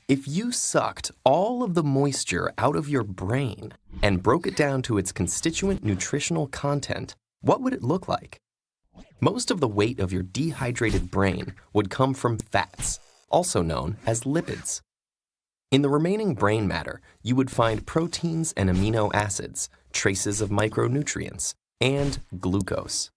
If you sucked all of the moisture out of your brain and broke it down to its constituent nutritional content, what would it look like? Most of the weight of your dehydrated brain would come from fats, also known as lipids. In the remaining brain matter, you would find proteins and amino acids, traces of micronutrients, and glucose.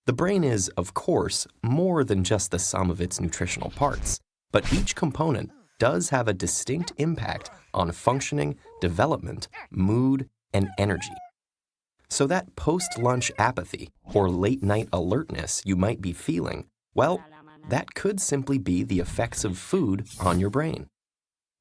The brain is, of course, more than just the sum of its nutritional parts, but each component does have a distinct impact on functioning, development, mood, and energy. So that post-lunch apathy or late-night alertness you might be feeling, well, that could simply be the effects of food on your brain.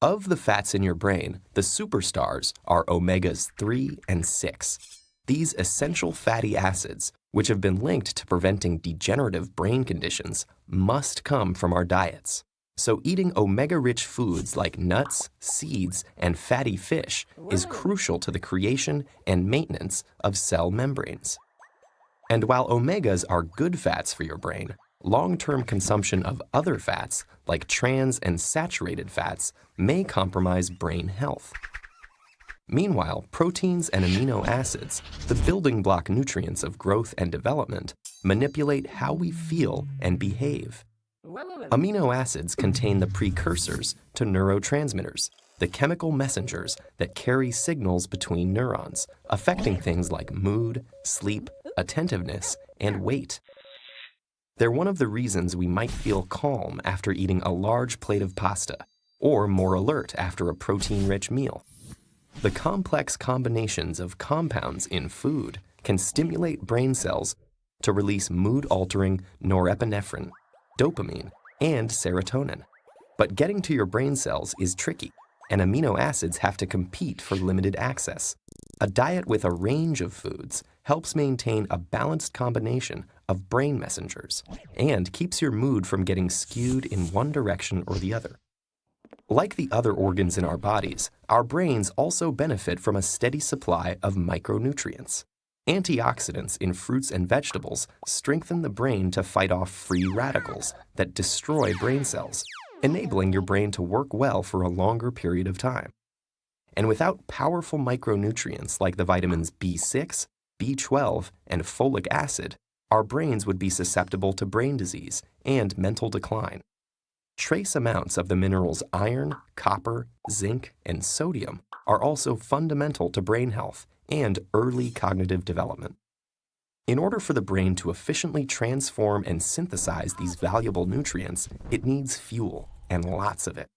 Of the fats in your brain, the superstars are omegas 3 and 6. These essential fatty acids, which have been linked to preventing degenerative brain conditions, must come from our diets. So eating omega-rich foods like nuts, seeds, and fatty fish is crucial to the creation and maintenance of cell membranes. And while omegas are good fats for your brain, long-term consumption of other fats, like trans and saturated fats, may compromise brain health. Meanwhile, proteins and amino acids, the building block nutrients of growth and development, manipulate how we feel and behave. Amino acids contain the precursors to neurotransmitters, the chemical messengers that carry signals between neurons, affecting things like mood, sleep, attentiveness, and weight. They're one of the reasons we might feel calm after eating a large plate of pasta, or more alert after a protein-rich meal. The complex combinations of compounds in food can stimulate brain cells to release mood-altering norepinephrine, dopamine, and serotonin. But getting to your brain cells is tricky, and amino acids have to compete for limited access. A diet with a range of foods helps maintain a balanced combination of brain messengers and keeps your mood from getting skewed in one direction or the other. Like the other organs in our bodies, our brains also benefit from a steady supply of micronutrients. Antioxidants in fruits and vegetables strengthen the brain to fight off free radicals that destroy brain cells, enabling your brain to work well for a longer period of time. And without powerful micronutrients like the vitamins B6, B12, and folic acid, our brains would be susceptible to brain disease and mental decline. Trace amounts of the minerals iron, copper, zinc, and sodium are also fundamental to brain health and early cognitive development. In order for the brain to efficiently transform and synthesize these valuable nutrients, it needs fuel, and lots of it.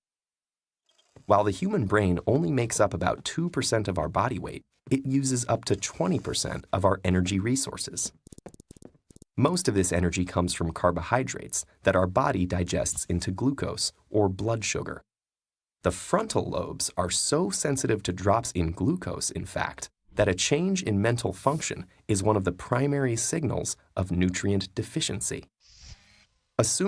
While the human brain only makes up about 2% of our body weight, it uses up to 20% of our energy resources. Most of this energy comes from carbohydrates that our body digests into glucose or blood sugar. The frontal lobes are so sensitive to drops in glucose, in fact, that a change in mental function is one of the primary signals of nutrient deficiency. Assuming